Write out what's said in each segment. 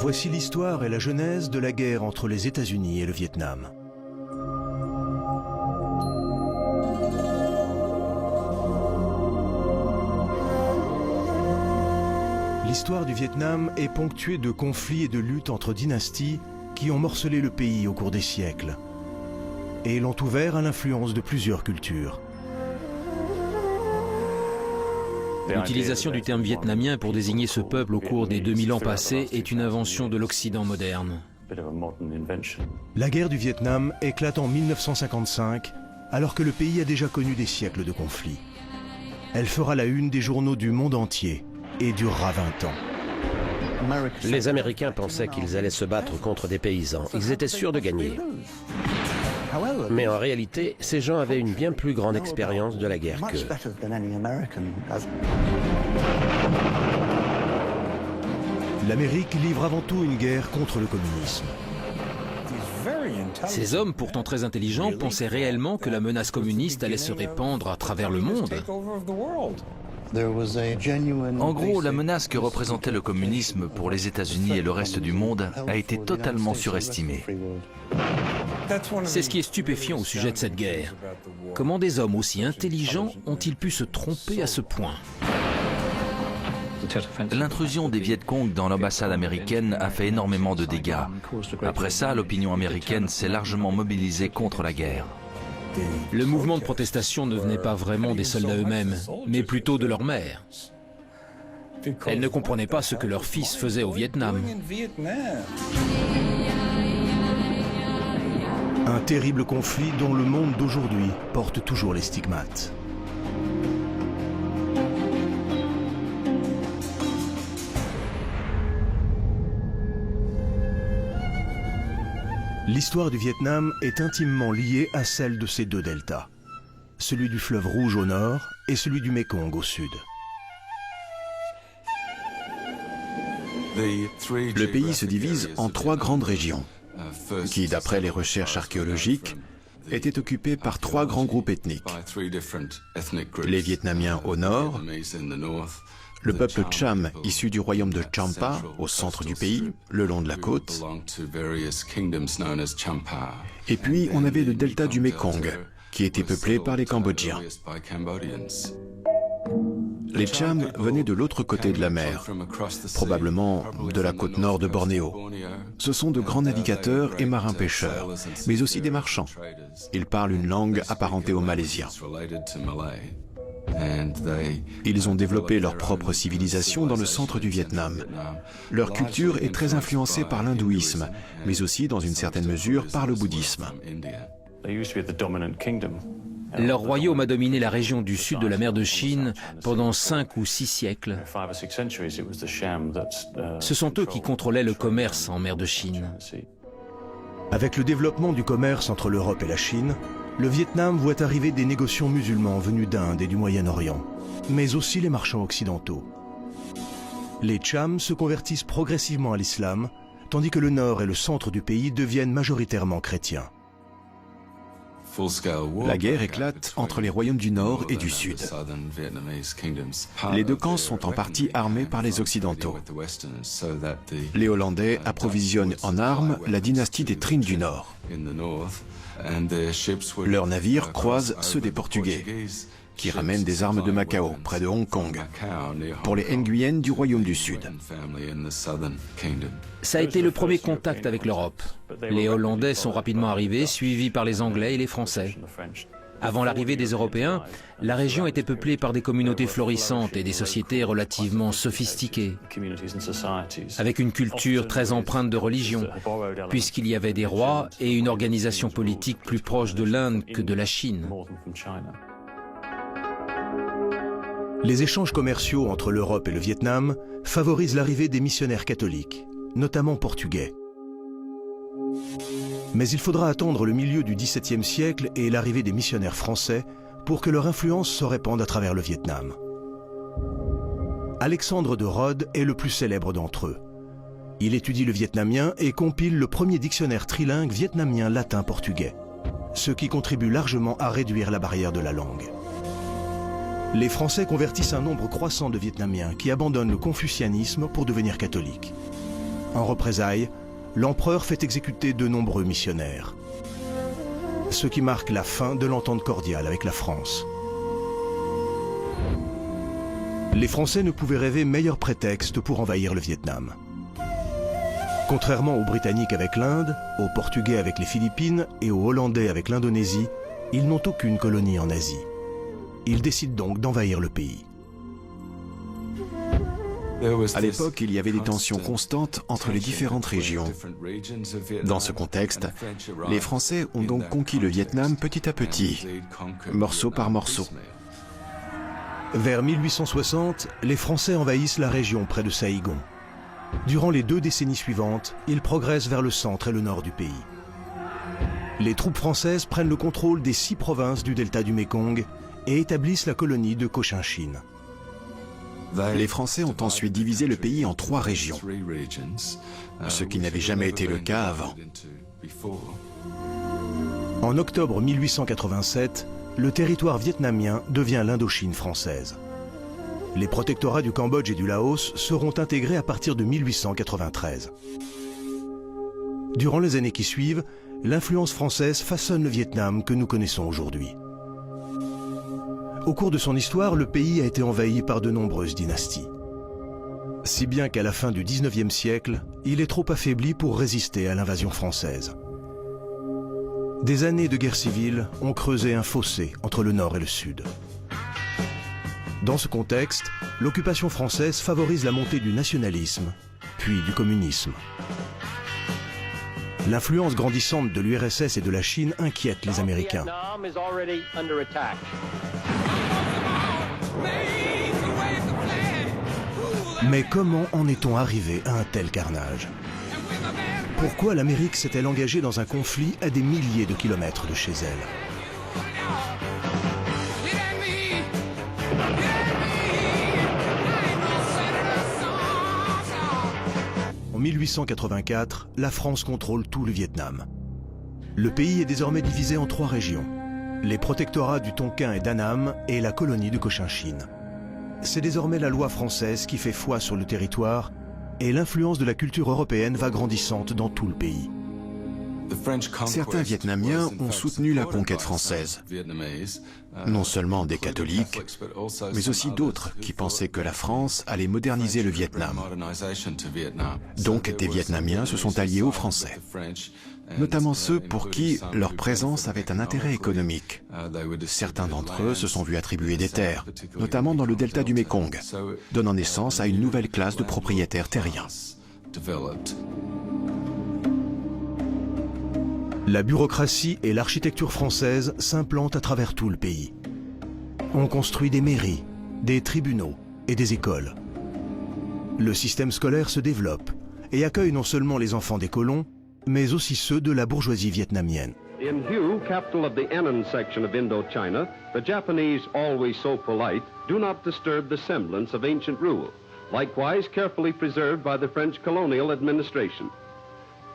Voici l'histoire et la genèse de la guerre entre les États-Unis et le Vietnam. L'histoire du Vietnam est ponctuée de conflits et de luttes entre dynasties qui ont morcelé le pays au cours des siècles et l'ont ouvert à l'influence de plusieurs cultures. L'utilisation du terme vietnamien pour désigner ce peuple au cours des 2000 ans passés est une invention de l'Occident moderne. La guerre du Vietnam éclate en 1955, alors que le pays a déjà connu des siècles de conflits. Elle fera la une des journaux du monde entier et durera 20 ans. Les Américains pensaient qu'ils allaient se battre contre des paysans. Ils étaient sûrs de gagner. Mais en réalité, ces gens avaient une bien plus grande expérience de la guerre qu'eux. L'Amérique livre avant tout une guerre contre le communisme. Ces hommes, pourtant très intelligents, pensaient réellement que la menace communiste allait se répandre à travers le monde. En gros, la menace que représentait le communisme pour les États-Unis et le reste du monde a été totalement surestimée. C'est ce qui est stupéfiant au sujet de cette guerre. Comment des hommes aussi intelligents ont-ils pu se tromper à ce point? L'intrusion des Viet Cong dans l'ambassade américaine a fait énormément de dégâts. Après ça, l'opinion américaine s'est largement mobilisée contre la guerre. Le mouvement de protestation ne venait pas vraiment des soldats eux-mêmes, mais plutôt de leur mère. Elles ne comprenaient pas ce que leur fils faisait au Vietnam. Un terrible conflit dont le monde d'aujourd'hui porte toujours les stigmates. L'histoire du Vietnam est intimement liée à celle de ces deux deltas, celui du fleuve Rouge au nord et celui du Mékong au sud. Le pays se divise en 3 grandes régions, qui, d'après les recherches archéologiques, étaient occupées par 3 grands groupes ethniques. Les Vietnamiens au nord, le peuple Cham, issu du royaume de Champa, au centre du pays, le long de la côte. Et puis, on avait le delta du Mékong, qui était peuplé par les Cambodgiens. Les Cham venaient de l'autre côté de la mer, probablement de la côte nord de Bornéo. Ce sont de grands navigateurs et marins-pêcheurs, mais aussi des marchands. Ils parlent une langue apparentée au malaisien. Ils ont développé leur propre civilisation dans le centre du Vietnam. Leur culture est très influencée par l'hindouisme, mais aussi dans une certaine mesure par le bouddhisme. Leur royaume a dominé la région du sud de la mer de Chine pendant 5 ou 6 siècles. Ce sont eux qui contrôlaient le commerce en mer de Chine. Avec le développement du commerce entre l'Europe et la Chine, le Vietnam voit arriver des négociants musulmans venus d'Inde et du Moyen-Orient, mais aussi les marchands occidentaux. Les Cham se convertissent progressivement à l'islam, tandis que le nord et le centre du pays deviennent majoritairement chrétiens. La guerre éclate entre les royaumes du Nord et du Sud. Les deux camps sont en partie armés par les Occidentaux. Les Hollandais approvisionnent en armes la dynastie des Trinh du Nord. Leurs navires croisent ceux des Portugais, qui ramènent des armes de Macao, près de Hong Kong, pour les Nguyen du Royaume du Sud. Ça a été le premier contact avec l'Europe. Les Hollandais sont rapidement arrivés, suivis par les Anglais et les Français. Avant l'arrivée des Européens, la région était peuplée par des communautés florissantes et des sociétés relativement sophistiquées, avec une culture très empreinte de religion, puisqu'il y avait des rois et une organisation politique plus proche de l'Inde que de la Chine. Les échanges commerciaux entre l'Europe et le Vietnam favorisent l'arrivée des missionnaires catholiques, notamment portugais. Mais il faudra attendre le milieu du XVIIe siècle et l'arrivée des missionnaires français pour que leur influence se répande à travers le Vietnam. Alexandre de Rhodes est le plus célèbre d'entre eux. Il étudie le vietnamien et compile le premier dictionnaire trilingue vietnamien-latin-portugais, ce qui contribue largement à réduire la barrière de la langue. Les Français convertissent un nombre croissant de Vietnamiens qui abandonnent le confucianisme pour devenir catholiques. En représailles, l'empereur fait exécuter de nombreux missionnaires. Ce qui marque la fin de l'entente cordiale avec la France. Les Français ne pouvaient rêver meilleur prétexte pour envahir le Vietnam. Contrairement aux Britanniques avec l'Inde, aux Portugais avec les Philippines et aux Hollandais avec l'Indonésie, ils n'ont aucune colonie en Asie. Ils décident donc d'envahir le pays. À l'époque, il y avait des tensions constantes entre les différentes régions. Dans ce contexte, les Français ont donc conquis le Vietnam petit à petit, morceau par morceau. Vers 1860, les Français envahissent la région près de Saïgon. Durant les 2 décennies suivantes, ils progressent vers le centre et le nord du pays. Les troupes françaises prennent le contrôle des 6 provinces du delta du Mékong et établissent la colonie de Cochinchine. Les Français ont ensuite divisé le pays en 3 régions, ce qui n'avait jamais été le cas avant. En octobre 1887, le territoire vietnamien devient l'Indochine française. Les protectorats du Cambodge et du Laos seront intégrés à partir de 1893. Durant les années qui suivent, l'influence française façonne le Vietnam que nous connaissons aujourd'hui. Au cours de son histoire, le pays a été envahi par de nombreuses dynasties. Si bien qu'à la fin du XIXe siècle, il est trop affaibli pour résister à l'invasion française. Des années de guerre civile ont creusé un fossé entre le nord et le sud. Dans ce contexte, l'occupation française favorise la montée du nationalisme, puis du communisme. L'influence grandissante de l'URSS et de la Chine inquiète les Américains. Mais comment en est-on arrivé à un tel carnage? Pourquoi l'Amérique s'est-elle engagée dans un conflit à des milliers de kilomètres de chez elle? En 1884, la France contrôle tout le Vietnam. Le pays est désormais divisé en 3 régions. Les protectorats du Tonkin et d'Annam et la colonie de Cochinchine. C'est désormais la loi française qui fait foi sur le territoire et l'influence de la culture européenne va grandissante dans tout le pays. Certains Vietnamiens ont soutenu la conquête française, non seulement des catholiques, mais aussi d'autres qui pensaient que la France allait moderniser le Vietnam. Donc des Vietnamiens se sont alliés aux Français, notamment ceux pour qui leur présence avait un intérêt économique. Certains d'entre eux se sont vus attribuer des terres, notamment dans le delta du Mékong, donnant naissance à une nouvelle classe de propriétaires terriens. La bureaucratie et l'architecture française s'implantent à travers tout le pays. On construit des mairies, des tribunaux et des écoles. Le système scolaire se développe et accueille non seulement les enfants des colons, mais aussi ceux de la bourgeoisie vietnamienne. In Hue, capital of the Annan section of Indochina, the Japanese, always so polite, do not disturb the semblance of ancient rule, likewise carefully preserved by the French colonial administration.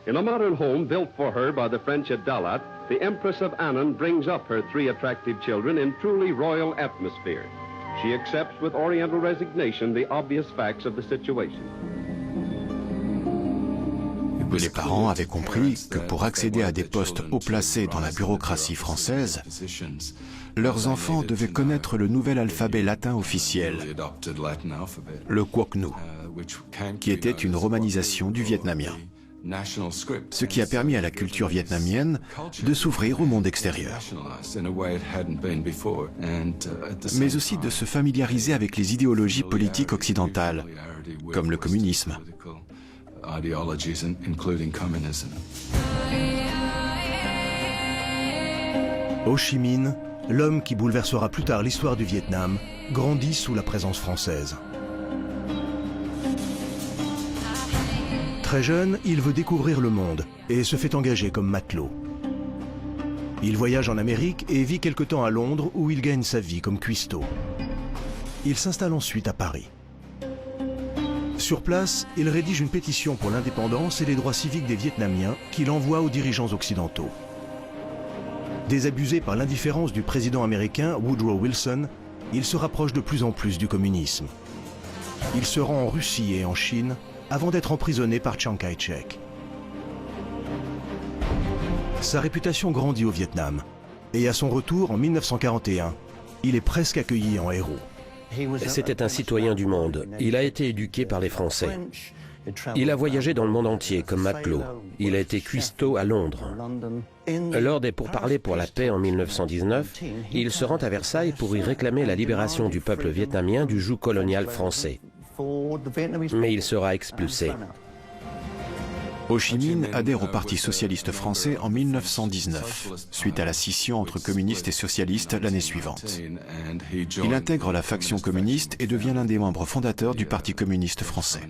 In a modern home built for her by the French at Dalat, the Empress of Annan brings up her 3 attractive children in truly royal atmosphere. She accepts with oriental resignation the obvious facts of the situation. Les parents avaient compris que pour accéder à des postes haut placés dans la bureaucratie française, leurs enfants devaient connaître le nouvel alphabet latin officiel, le Quoc Nu, qui était une romanisation du vietnamien. Ce qui a permis à la culture vietnamienne de s'ouvrir au monde extérieur, mais aussi de se familiariser avec les idéologies politiques occidentales, comme le communisme. Ho Chi Minh, l'homme qui bouleversera plus tard l'histoire du Vietnam, grandit sous la présence française. Très jeune, il veut découvrir le monde et se fait engager comme matelot. Il voyage en Amérique et vit quelque temps à Londres où il gagne sa vie comme cuistot. Il s'installe ensuite à Paris. Sur place, il rédige une pétition pour l'indépendance et les droits civiques des Vietnamiens qu'il envoie aux dirigeants occidentaux. Désabusé par l'indifférence du président américain Woodrow Wilson, il se rapproche de plus en plus du communisme. Il se rend en Russie et en Chine avant d'être emprisonné par Chiang Kai-shek. Sa réputation grandit au Vietnam et à son retour en 1941, il est presque accueilli en héros. C'était un citoyen du monde. Il a été éduqué par les Français. Il a voyagé dans le monde entier comme matelot. Il a été cuistot à Londres. Lors des pourparlers pour la paix en 1919, il se rend à Versailles pour y réclamer la libération du peuple vietnamien du joug colonial français. Mais il sera expulsé. Ho Chi Minh adhère au Parti socialiste français en 1919, suite à la scission entre communistes et socialistes l'année suivante. Il intègre la faction communiste et devient l'un des membres fondateurs du Parti communiste français.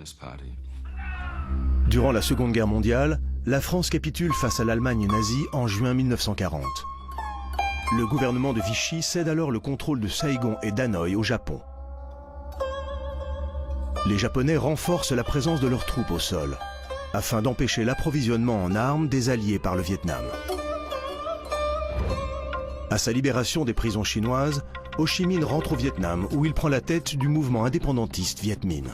Durant la Seconde Guerre mondiale, la France capitule face à l'Allemagne nazie en juin 1940. Le gouvernement de Vichy cède alors le contrôle de Saigon et d'Hanoï au Japon. Les Japonais renforcent la présence de leurs troupes au sol, afin d'empêcher l'approvisionnement en armes des Alliés par le Vietnam. À sa libération des prisons chinoises, Ho Chi Minh rentre au Vietnam où il prend la tête du mouvement indépendantiste Viet Minh.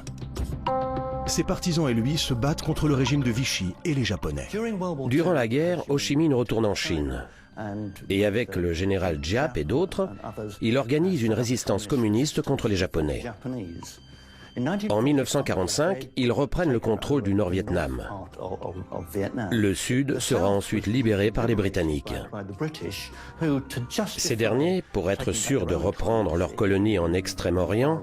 Ses partisans et lui se battent contre le régime de Vichy et les Japonais. Durant la guerre, Ho Chi Minh retourne en Chine. Et avec le général Giap et d'autres, il organise une résistance communiste contre les Japonais. En 1945, ils reprennent le contrôle du Nord-Vietnam. Le Sud sera ensuite libéré par les Britanniques. Ces derniers, pour être sûrs de reprendre leur colonie en Extrême-Orient,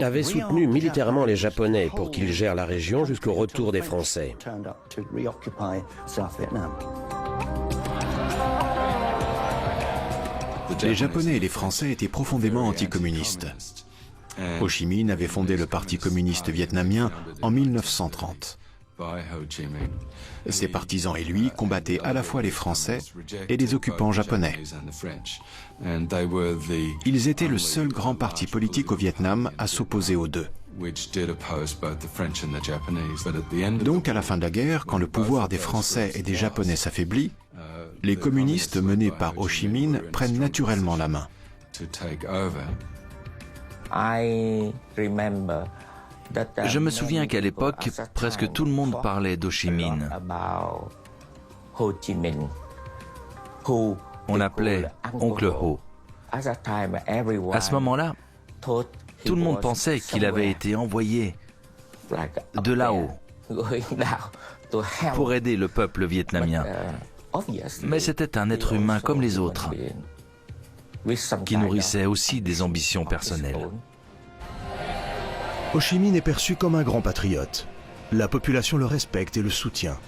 avaient soutenu militairement les Japonais pour qu'ils gèrent la région jusqu'au retour des Français. Les Japonais et les Français étaient profondément anticommunistes. Ho Chi Minh avait fondé le Parti communiste vietnamien en 1930. Ses partisans et lui combattaient à la fois les Français et les occupants japonais. Ils étaient le seul grand parti politique au Vietnam à s'opposer aux deux. Donc à la fin de la guerre, quand le pouvoir des Français et des Japonais s'affaiblit, les communistes menés par Ho Chi Minh prennent naturellement la main. Je me souviens qu'à l'époque, presque tout le monde parlait d'Ho Chi Minh. On l'appelait Oncle Ho. À ce moment-là, tout le monde pensait qu'il avait été envoyé de là-haut pour aider le peuple vietnamien. Mais c'était un être humain comme les autres, qui nourrissait aussi des ambitions personnelles. Ho Chi Minh est perçu comme un grand patriote. La population le respecte et le soutient.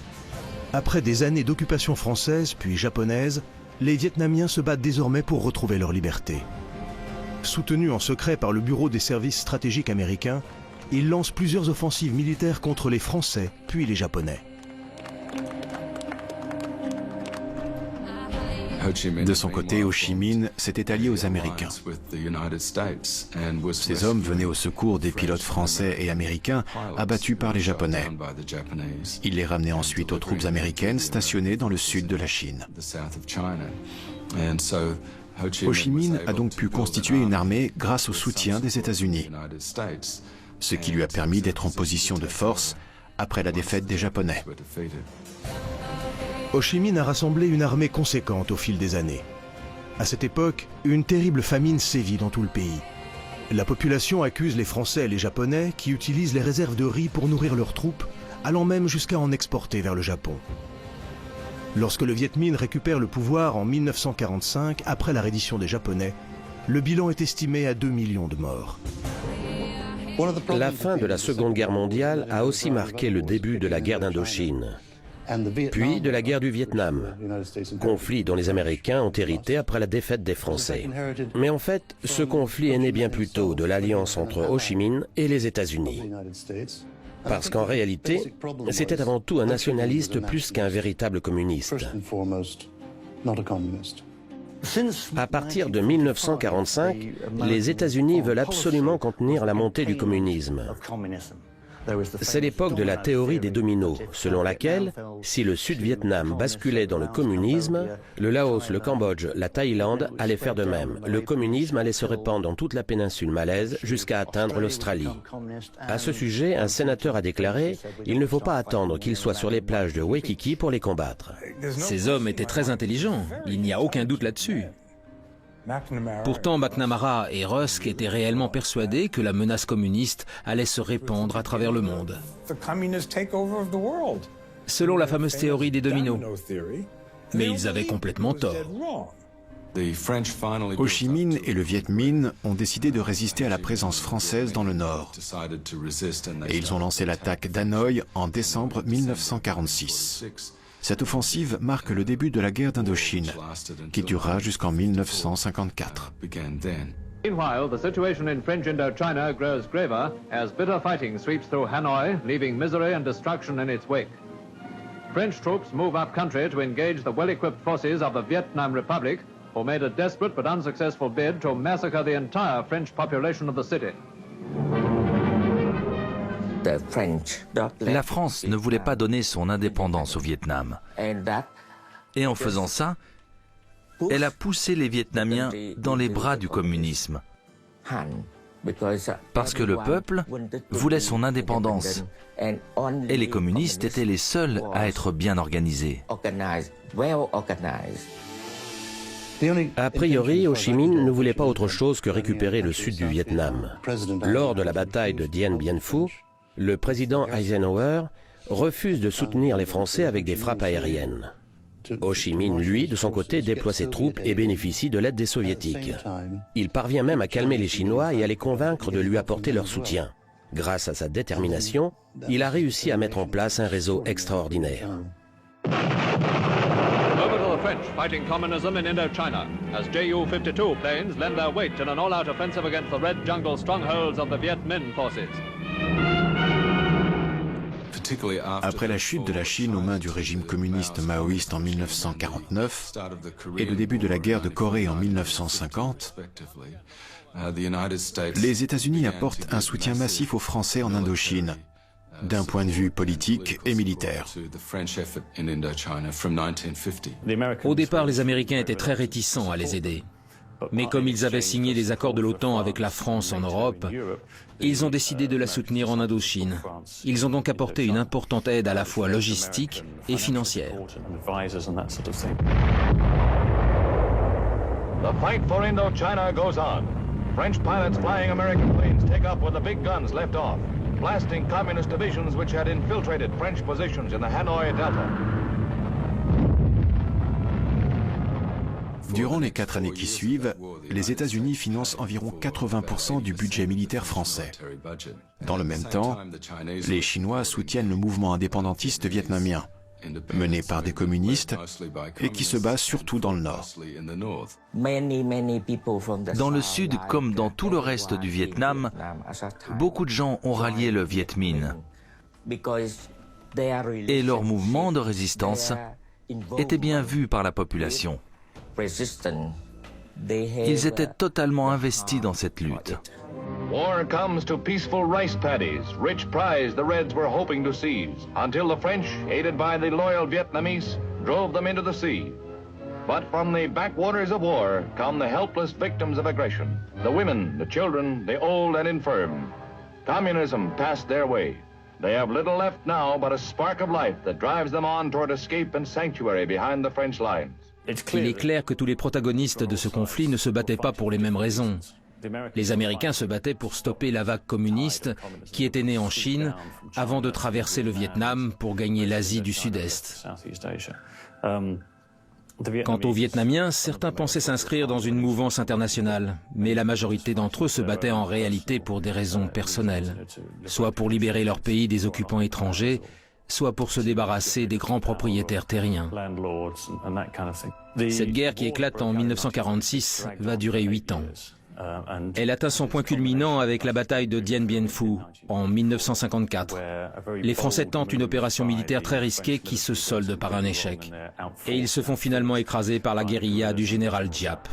Après des années d'occupation française puis japonaise, les Vietnamiens se battent désormais pour retrouver leur liberté. Soutenu en secret par le Bureau des services stratégiques américains, il lance plusieurs offensives militaires contre les Français puis les Japonais. De son côté, Ho Chi Minh s'était allié aux Américains. Ces hommes venaient au secours des pilotes français et américains abattus par les Japonais. Il les ramenait ensuite aux troupes américaines stationnées dans le sud de la Chine. Ho Chi Minh a donc pu constituer une armée grâce au soutien des États-Unis, ce qui lui a permis d'être en position de force après la défaite des Japonais. Ho Chi Minh a rassemblé une armée conséquente au fil des années. À cette époque, une terrible famine sévit dans tout le pays. La population accuse les Français et les Japonais qui utilisent les réserves de riz pour nourrir leurs troupes, allant même jusqu'à en exporter vers le Japon. Lorsque le Viet Minh récupère le pouvoir en 1945, après la reddition des Japonais, le bilan est estimé à 2 millions de morts. La fin de la Seconde Guerre mondiale a aussi marqué le début de la guerre d'Indochine, puis de la guerre du Vietnam, conflit dont les Américains ont hérité après la défaite des Français. Mais en fait, ce conflit est né bien plus tôt de l'alliance entre Ho Chi Minh et les États-Unis. Parce qu'en réalité, c'était avant tout un nationaliste plus qu'un véritable communiste. À partir de 1945, les États-Unis veulent absolument contenir la montée du communisme. C'est l'époque de la théorie des dominos, selon laquelle, si le Sud-Vietnam basculait dans le communisme, le Laos, le Cambodge, la Thaïlande allaient faire de même. Le communisme allait se répandre dans toute la péninsule malaise jusqu'à atteindre l'Australie. À ce sujet, un sénateur a déclaré « Il ne faut pas attendre qu'ils soient sur les plages de Waikiki pour les combattre ». Ces hommes étaient très intelligents, il n'y a aucun doute là-dessus. Pourtant, McNamara et Rusk étaient réellement persuadés que la menace communiste allait se répandre à travers le monde. Selon la fameuse théorie des dominos. Mais ils avaient complètement tort. Ho Chi Minh et le Viet Minh ont décidé de résister à la présence française dans le Nord. Et ils ont lancé l'attaque d'Hanoï en décembre 1946. Cette offensive marque le début de la guerre d'Indochine, qui durera jusqu'en 1954. Meanwhile, the situation in French Indochina grows graver as bitter fighting sweeps through Hanoi, leaving misery and destruction in its wake. French troops move up country to engage the well-equipped forces of the Vietnam Republic, who made a desperate but unsuccessful bid to massacre the entire French population of the city. La France ne voulait pas donner son indépendance au Vietnam. Et en faisant ça, elle a poussé les Vietnamiens dans les bras du communisme. Parce que le peuple voulait son indépendance. Et les communistes étaient les seuls à être bien organisés. A priori, Ho Chi Minh ne voulait pas autre chose que récupérer le sud du Vietnam. Lors de la bataille de Dien Bien Phu, le président Eisenhower refuse de soutenir les Français avec des frappes aériennes. Ho Chi Minh, lui, de son côté, déploie ses troupes et bénéficie de l'aide des Soviétiques. Il parvient même à calmer les Chinois et à les convaincre de lui apporter leur soutien. Grâce à sa détermination, il a réussi à mettre en place un réseau extraordinaire. Over to the French fighting communism in Indochina as Ju-52 planes lend their weight in an all-out offensive against the Red Jungle strongholds of the Viet Minh forces. Après la chute de la Chine aux mains du régime communiste maoïste en 1949 et le début de la guerre de Corée en 1950, les États-Unis apportent un soutien massif aux Français en Indochine, d'un point de vue politique et militaire. Au départ, les Américains étaient très réticents à les aider. Mais comme ils avaient signé les accords de l'OTAN avec la France en Europe, ils ont décidé de la soutenir en Indochine. Ils ont donc apporté une importante aide à la fois logistique et financière. The fight for Indochina goes on. French pilots flying American planes take up with the big guns left off, blasting communist divisions which had infiltrated French positions in the Hanoi Delta. Durant les 4 années qui suivent, les États-Unis financent environ 80% du budget militaire français. Dans le même temps, les Chinois soutiennent le mouvement indépendantiste vietnamien, mené par des communistes et qui se bat surtout dans le nord. Dans le sud, comme dans tout le reste du Vietnam, beaucoup de gens ont rallié le Viet Minh. Et leur mouvement de résistance était bien vu par la population. Ils étaient totalement investis dans cette lutte. War comes to peaceful rice paddies, rich prize the Reds were hoping to seize, until the French, aided by the loyal Vietnamese, drove them into the sea. But from the backwaters of war come the helpless victims of aggression, the women, the children, the old and infirm. Communism passed their way. They have little left now but a spark of life that drives them on toward escape and sanctuary behind the French lines. Il est clair que tous les protagonistes de ce conflit ne se battaient pas pour les mêmes raisons. Les Américains se battaient pour stopper la vague communiste qui était née en Chine avant de traverser le Vietnam pour gagner l'Asie du Sud-Est. Quant aux Vietnamiens, certains pensaient s'inscrire dans une mouvance internationale, mais la majorité d'entre eux se battaient en réalité pour des raisons personnelles, soit pour libérer leur pays des occupants étrangers, soit pour se débarrasser des grands propriétaires terriens. Cette guerre qui éclate en 1946 va durer 8 ans. Elle atteint son point culminant avec la bataille de Dien Bien Phu en 1954. Les Français tentent une opération militaire très risquée qui se solde par un échec. Et ils se font finalement écraser par la guérilla du général Giap.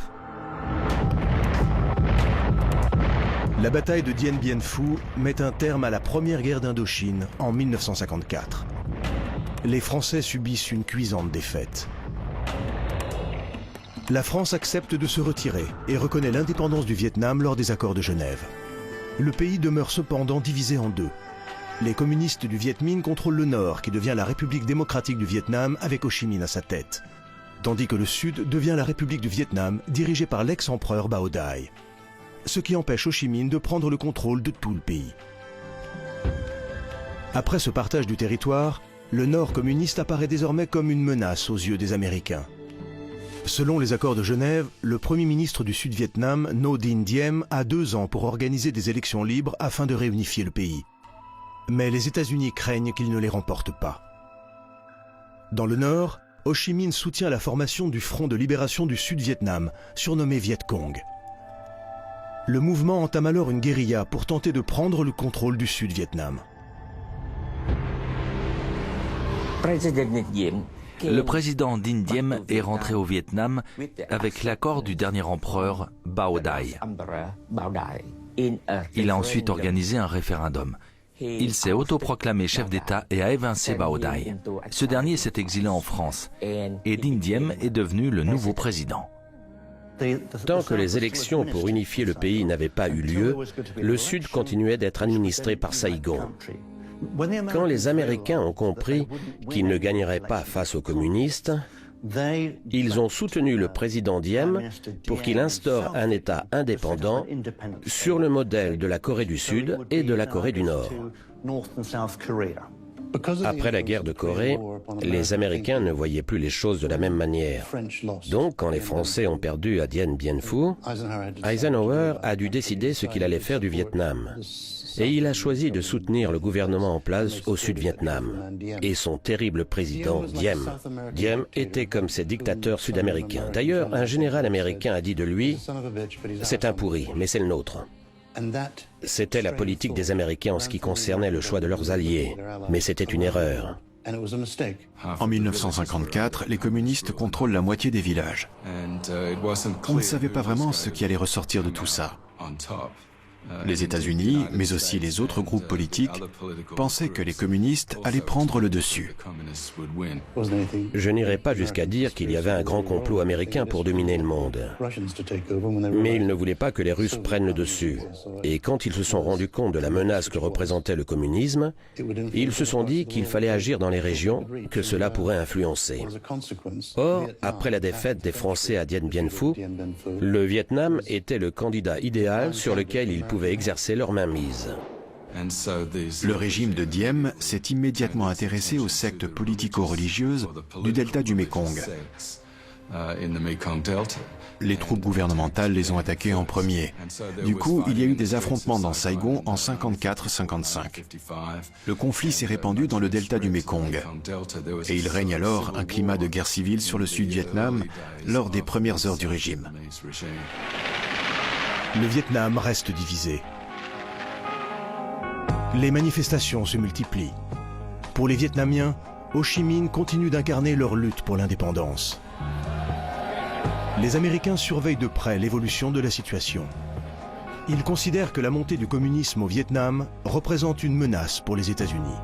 La bataille de Dien Bien Phu met un terme à la première guerre d'Indochine en 1954. Les Français subissent une cuisante défaite. La France accepte de se retirer et reconnaît l'indépendance du Vietnam lors des accords de Genève. Le pays demeure cependant divisé en deux. Les communistes du Viet Minh contrôlent le nord, qui devient la République démocratique du Vietnam avec Ho Chi Minh à sa tête, tandis que le sud devient la République du Vietnam dirigée par l'ex-empereur Bao Dai, ce qui empêche Ho Chi Minh de prendre le contrôle de tout le pays. Après ce partage du territoire, le nord communiste apparaît désormais comme une menace aux yeux des Américains. Selon les accords de Genève, le premier ministre du Sud-Vietnam, Ngo Dinh Diem, a 2 ans pour organiser des élections libres afin de réunifier le pays. Mais les États-Unis craignent qu'il ne les remporte pas. Dans le nord, Ho Chi Minh soutient la formation du Front de libération du Sud-Vietnam, surnommé Viet Cong. Le mouvement entame alors une guérilla pour tenter de prendre le contrôle du Sud-Vietnam. Le président Dinh Diem est rentré au Vietnam avec l'accord du dernier empereur Bao Dai. Il a ensuite organisé un référendum. Il s'est autoproclamé chef d'État et a évincé Bao Dai. Ce dernier s'est exilé en France et Dinh Diem est devenu le nouveau président. Tant que les élections pour unifier le pays n'avaient pas eu lieu, le Sud continuait d'être administré par Saigon. Quand les Américains ont compris qu'ils ne gagneraient pas face aux communistes, ils ont soutenu le président Diem pour qu'il instaure un État indépendant sur le modèle de la Corée du Sud et de la Corée du Nord. Après la guerre de Corée, les Américains ne voyaient plus les choses de la même manière. Donc, quand les Français ont perdu à Dien Bien Phu, Eisenhower a dû décider ce qu'il allait faire du Vietnam. Et il a choisi de soutenir le gouvernement en place au Sud-Vietnam et son terrible président Diem. Diem était comme ces dictateurs sud-américains. D'ailleurs, un général américain a dit de lui « C'est un pourri, mais c'est le nôtre ». C'était la politique des Américains en ce qui concernait le choix de leurs alliés, mais c'était une erreur. En 1954, les communistes contrôlent la moitié des villages. On ne savait pas vraiment ce qui allait ressortir de tout ça. Les États-Unis, mais aussi les autres groupes politiques, pensaient que les communistes allaient prendre le dessus. Je n'irai pas jusqu'à dire qu'il y avait un grand complot américain pour dominer le monde. Mais ils ne voulaient pas que les Russes prennent le dessus. Et quand ils se sont rendus compte de la menace que représentait le communisme, ils se sont dit qu'il fallait agir dans les régions que cela pourrait influencer. Or, après la défaite des Français à Dien Bien Phu, le Vietnam était le candidat idéal sur lequel ils pouvaient exercer leur mainmise. Le régime de Diem s'est immédiatement intéressé aux sectes politico-religieuses du delta du Mekong. Les troupes gouvernementales les ont attaqués en premier. Du coup, il y a eu des affrontements dans Saigon en 54-55. Le conflit s'est répandu dans le delta du Mekong. Et il règne alors un climat de guerre civile sur le Sud-Vietnam lors des premières heures du régime. Le Vietnam reste divisé. Les manifestations se multiplient. Pour les Vietnamiens, Ho Chi Minh continue d'incarner leur lutte pour l'indépendance. Les Américains surveillent de près l'évolution de la situation. Ils considèrent que la montée du communisme au Vietnam représente une menace pour les États-Unis.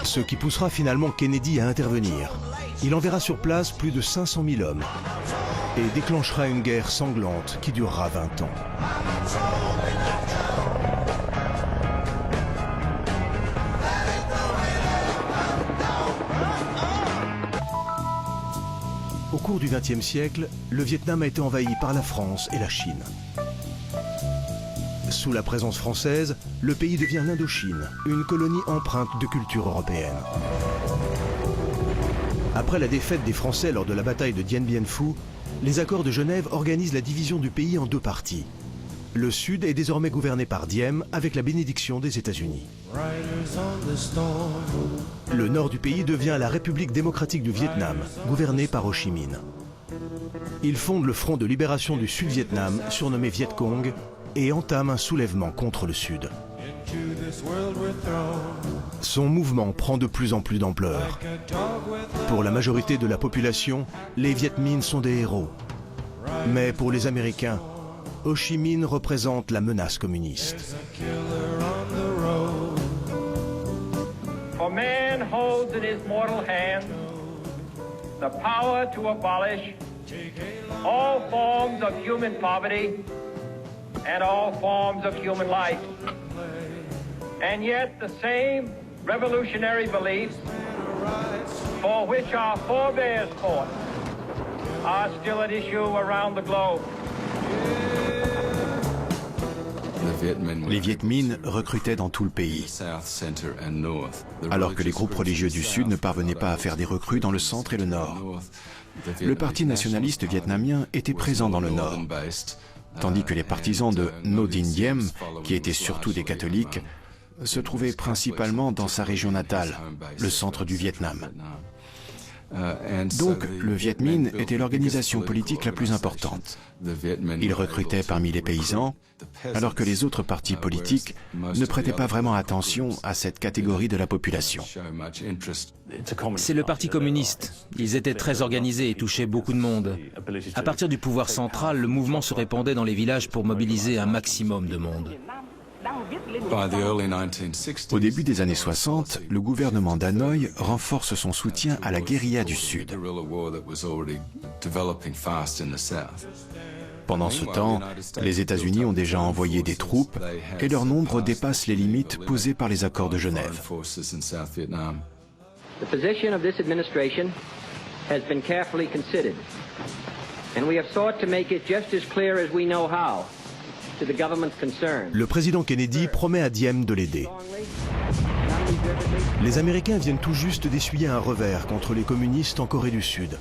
Ce qui poussera finalement Kennedy à intervenir. Il enverra sur place plus de 500 000 hommes et déclenchera une guerre sanglante qui durera 20 ans. Au cours du XXe siècle, le Vietnam a été envahi par la France et la Chine. Sous la présence française, le pays devient l'Indochine, une colonie empreinte de culture européenne. Après la défaite des Français lors de la bataille de Dien Bien Phu, les accords de Genève organisent la division du pays en 2 parties. Le Sud est désormais gouverné par Diem avec la bénédiction des États-Unis. Le nord du pays devient la République démocratique du Vietnam, gouvernée par Ho Chi Minh. Il fonde le Front de libération du Sud-Vietnam, surnommé Viet Cong, et entame un soulèvement contre le Sud. Son mouvement prend de plus en plus d'ampleur. Pour la majorité de la population, les Viet Minh sont des héros. Mais pour les Américains, Ho Chi Minh représente la menace communiste. For man holds in his mortal hand the power to abolish all forms of human poverty and all forms of human life. And yet the same revolutionary beliefs for which our forebears fought are still at issue around the globe. Les Viet Minh recrutaient dans tout le pays, alors que les groupes religieux du Sud ne parvenaient pas à faire des recrues dans le centre et le nord. Le parti nationaliste vietnamien était présent dans le nord, tandis que les partisans de Ngo Dinh Diem, qui étaient surtout des catholiques, se trouvaient principalement dans sa région natale, le centre du Vietnam. Donc, le Viet Minh était l'organisation politique la plus importante. Il recrutait parmi les paysans, alors que les autres partis politiques ne prêtaient pas vraiment attention à cette catégorie de la population. C'est le Parti communiste. Ils étaient très organisés et touchaient beaucoup de monde. À partir du pouvoir central, le mouvement se répandait dans les villages pour mobiliser un maximum de monde. Au début des années 60, le gouvernement d'Hanoï renforce son soutien à la guérilla du Sud. Pendant ce temps, les États-Unis ont déjà envoyé des troupes et leur nombre dépasse les limites posées par les accords de Genève. The position of this administration has been carefully considered, and we have sought to make it just as clear as we know how to the government concerned. Le président Kennedy promet à Diem de l'aider. Les Américains viennent tout juste d'essuyer un revers contre les communistes en Corée du Sud.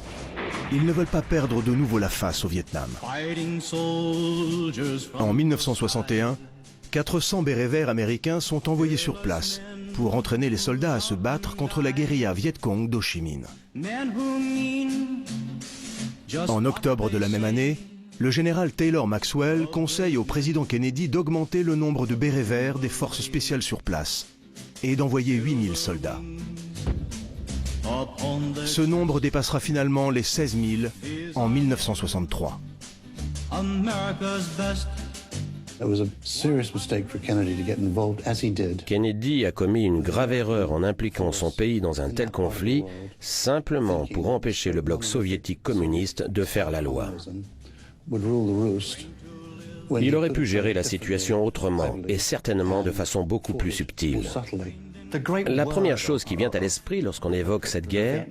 Ils ne veulent pas perdre de nouveau la face au Vietnam. En 1961, 400 bérets verts américains sont envoyés sur place pour entraîner les soldats à se battre contre la guérilla Viet Cong d'Ho Chi Minh. En octobre de la même année, le général Taylor Maxwell conseille au président Kennedy d'augmenter le nombre de bérets verts des forces spéciales sur place et d'envoyer 8000 soldats. Ce nombre dépassera finalement les 16 000 en 1963. Kennedy a commis une grave erreur en impliquant son pays dans un tel conflit simplement pour empêcher le bloc soviétique communiste de faire la loi. Il aurait pu gérer la situation autrement et certainement de façon beaucoup plus subtile. La première chose qui vient à l'esprit lorsqu'on évoque cette guerre,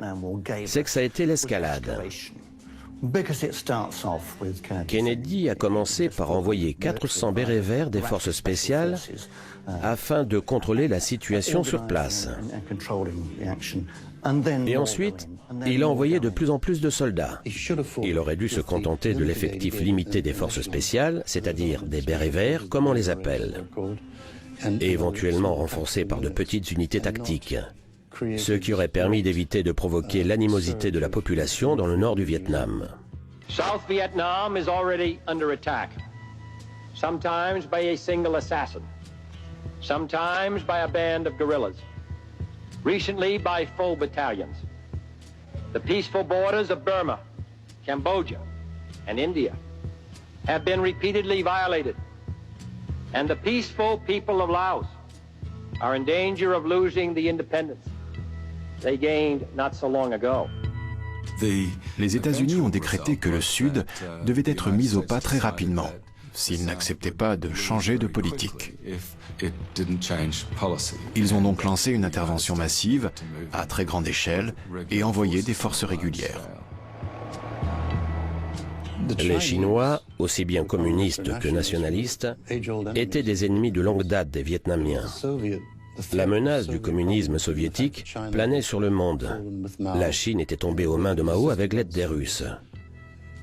c'est que ça a été l'escalade. Kennedy a commencé par envoyer 400 bérets verts des forces spéciales afin de contrôler la situation sur place. Et ensuite, il a envoyé de plus en plus de soldats. Il aurait dû se contenter de l'effectif limité des forces spéciales, c'est-à-dire des bérets verts, comme on les appelle, et éventuellement renforcés par de petites unités tactiques, ce qui aurait permis d'éviter de provoquer l'animosité de la population dans le nord du Vietnam. South Vietnam is already under attack, sometimes by a single assassin, sometimes by a band of guerrillas, recently by full battalions. The peaceful borders of Burma, Cambodia, and India have been repeatedly violated, and the peaceful people of Laos are in danger of losing the independence they gained not so long ago. Les États-Unis ont décrété que le Sud devait être mis au pas très rapidement s'ils n'acceptaient pas de changer de politique. Ils ont donc lancé une intervention massive à très grande échelle et envoyé des forces régulières. Les Chinois, aussi bien communistes que nationalistes, étaient des ennemis de longue date des Vietnamiens. La menace du communisme soviétique planait sur le monde. La Chine était tombée aux mains de Mao avec l'aide des Russes,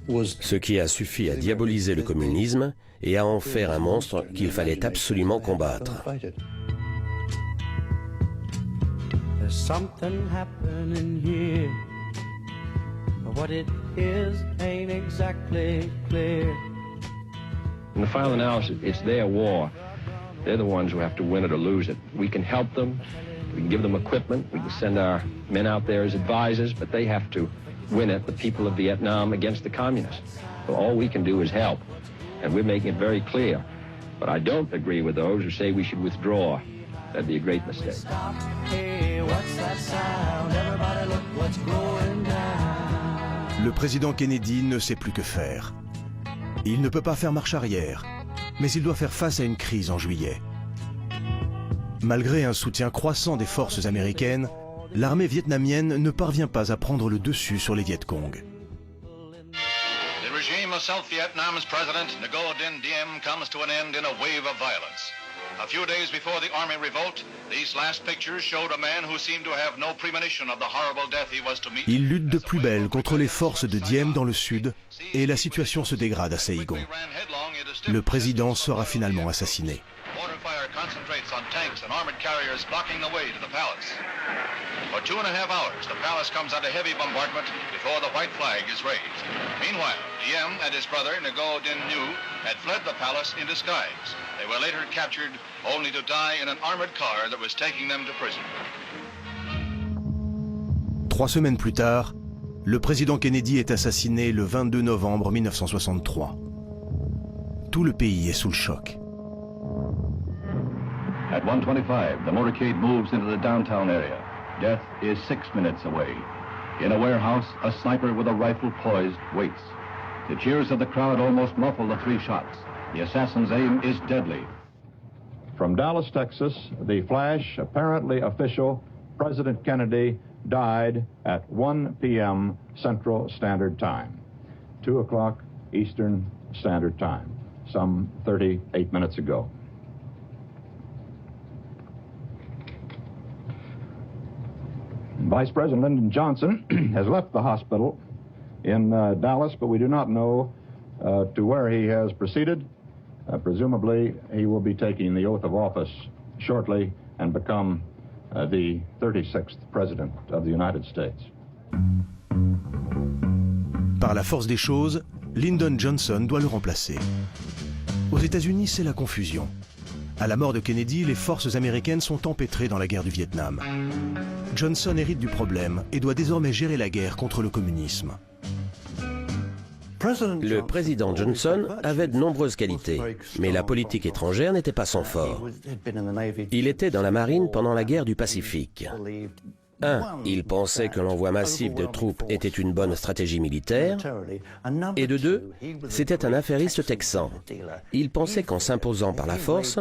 ce qui a suffi à diaboliser le communisme et à en faire un monstre qu'il fallait absolument combattre. In the final analysis, it's their war. They're the ones who have to win it or lose it. We can help them, we can give them equipment, we can send our men out there as advisors, but they have to win it, the people of Vietnam, against the communists. So all we can do is help. and we're making it very clear. But I don't agree with those who say we should withdraw. That'd be a great mistake. Le président Kennedy ne sait plus que faire. Il ne peut pas faire marche arrière, mais il doit faire face à une crise en juillet. Malgré un soutien croissant des forces américaines, l'armée vietnamienne ne parvient pas à prendre le dessus sur les Viet Cong. The regime of South Vietnam's president Ngo Dinh Diem comes to an end in a wave of violence. A few days before the army revolt, these last pictures showed a man who seemed to have no premonition of the horrible death he was to meet. Il lutte de plus belle contre les forces de Diem dans le sud et la situation se dégrade à Saigon. Le président sera finalement assassiné. Mortar fire concentrates on tanks and armored carriers blocking the way to the palace. For 2.5 hours, the palace comes under heavy bombardment before the white flag is raised. Meanwhile, Diem and his brother Ngo Dinh Nhu had fled the palace in disguise. They were later captured, only to die in an armored car that was taking them to prison. 3 semaines plus tard, le président Kennedy est assassiné le 22 novembre 1963. Tout le pays est sous le choc. At 1:25, the motorcade moves into the downtown area. Death is 6 minutes away. In a warehouse, a sniper with a rifle poised waits. The cheers of the crowd almost muffle the 3 shots. The assassin's aim is deadly. From Dallas, Texas, the flash, apparently official, President Kennedy died at 1 p.m. Central Standard Time, 2 o'clock Eastern Standard Time, some 38 minutes ago. Vice President Lyndon Johnson has left the hospital in Dallas, but we do not know to where he has proceeded. Presumably, he will be taking the oath of office shortly and become the 36th President of the United States. Par la force des choses, Lyndon Johnson doit le remplacer. Aux États-Unis, c'est la confusion. À la mort de Kennedy, les forces américaines sont empêtrées dans la guerre du Vietnam. Johnson hérite du problème et doit désormais gérer la guerre contre le communisme. Le président Johnson avait de nombreuses qualités, mais la politique étrangère n'était pas son fort. Il était dans la marine pendant la guerre du Pacifique. 1. Il pensait que l'envoi massif de troupes était une bonne stratégie militaire. Et de 2, c'était un affairiste texan. Il pensait qu'en s'imposant par la force,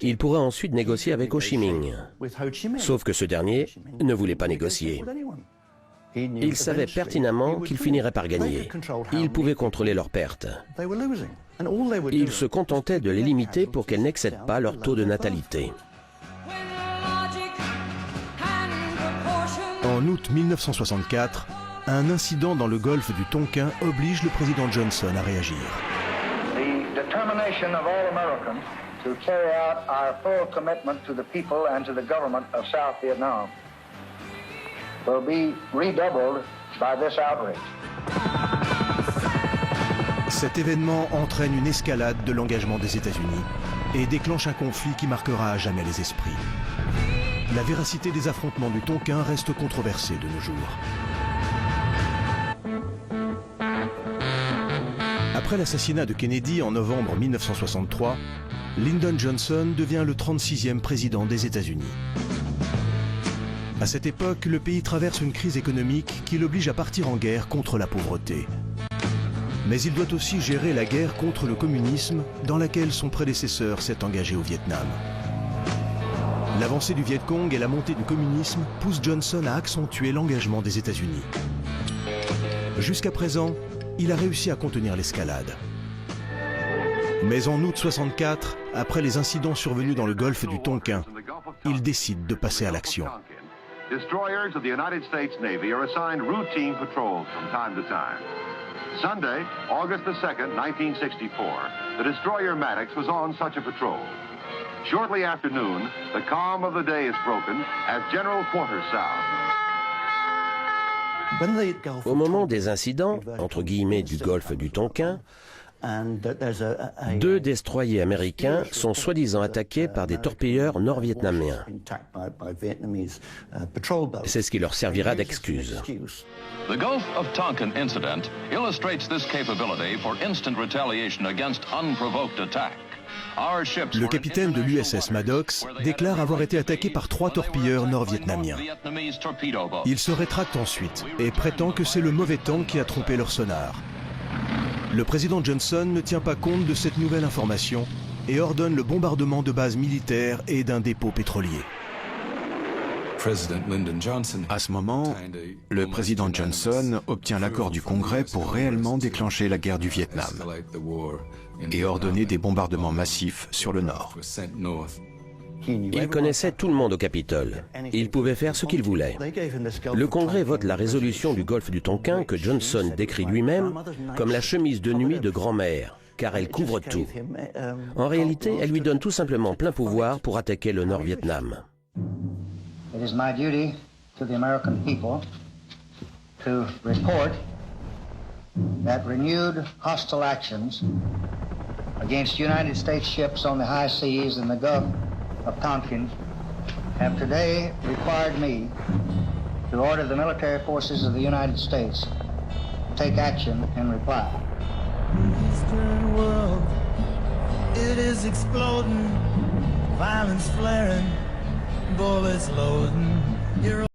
il pourrait ensuite négocier avec Ho Chi Minh. Sauf que ce dernier ne voulait pas négocier. Il savait pertinemment qu'il finirait par gagner. Il pouvait contrôler leurs pertes. Il se contentait de les limiter pour qu'elles n'excèdent pas leur taux de natalité. En août 1964, un incident dans le golfe du Tonkin oblige le président Johnson à réagir. The determination of all Americans to carry out our full commitment to the people and to the government of South Vietnam will be redoubled by this outrage. Cet événement entraîne une escalade de l'engagement des États-Unis et déclenche un conflit qui marquera à jamais les esprits. La véracité des affrontements du Tonkin reste controversée de nos jours. Après l'assassinat de Kennedy en novembre 1963, Lyndon Johnson devient le 36e président des États-Unis. À cette époque, le pays traverse une crise économique qui l'oblige à partir en guerre contre la pauvreté. Mais il doit aussi gérer la guerre contre le communisme dans laquelle son prédécesseur s'est engagé au Vietnam. L'avancée du Viet Cong et la montée du communisme poussent Johnson à accentuer l'engagement des États-Unis. Jusqu'à présent, il a réussi à contenir l'escalade. Mais en août 64, après les incidents survenus dans le golfe du Tonkin, il décide de passer à l'action. Destroyers of the United States Navy are assigned routine patrols from time to time. Sunday, August the 2nd, 1964, the destroyer Maddox was on such a patrol. Shortly after noon, the calm of the day is broken as general quarters sound. Au moment des incidents, entre guillemets, du golfe du Tonkin, 2 destroyers américains sont soi-disant attaqués par des torpilleurs nord-vietnamiens. C'est ce qui leur servira d'excuse. The Gulf of Tonkin incident illustrates this capability for instant retaliation against unprovoked attack. Le capitaine de l'USS Maddox déclare avoir été attaqué par 3 torpilleurs nord-vietnamiens. Il se rétracte ensuite et prétend que c'est le mauvais temps qui a trompé leur sonar. Le président Johnson ne tient pas compte de cette nouvelle information et ordonne le bombardement de bases militaires et d'un dépôt pétrolier. À ce moment, le président Johnson obtient l'accord du Congrès pour réellement déclencher la guerre du Vietnam et ordonner des bombardements massifs sur le nord. Il connaissait tout le monde au Capitole. Il pouvait faire ce qu'il voulait. Le Congrès vote la résolution du golfe du Tonkin que Johnson décrit lui-même comme la chemise de nuit de grand-mère, car elle couvre tout. En réalité, elle lui donne tout simplement plein pouvoir pour attaquer le Nord-Vietnam. It is my duty to the American people to report that renewed hostile actions against United States ships on the high seas in the Gulf of Tonkin have today required me to order the military forces of the United States to take action in reply. Eastern world, it is exploding, violence flaring, bullets loading.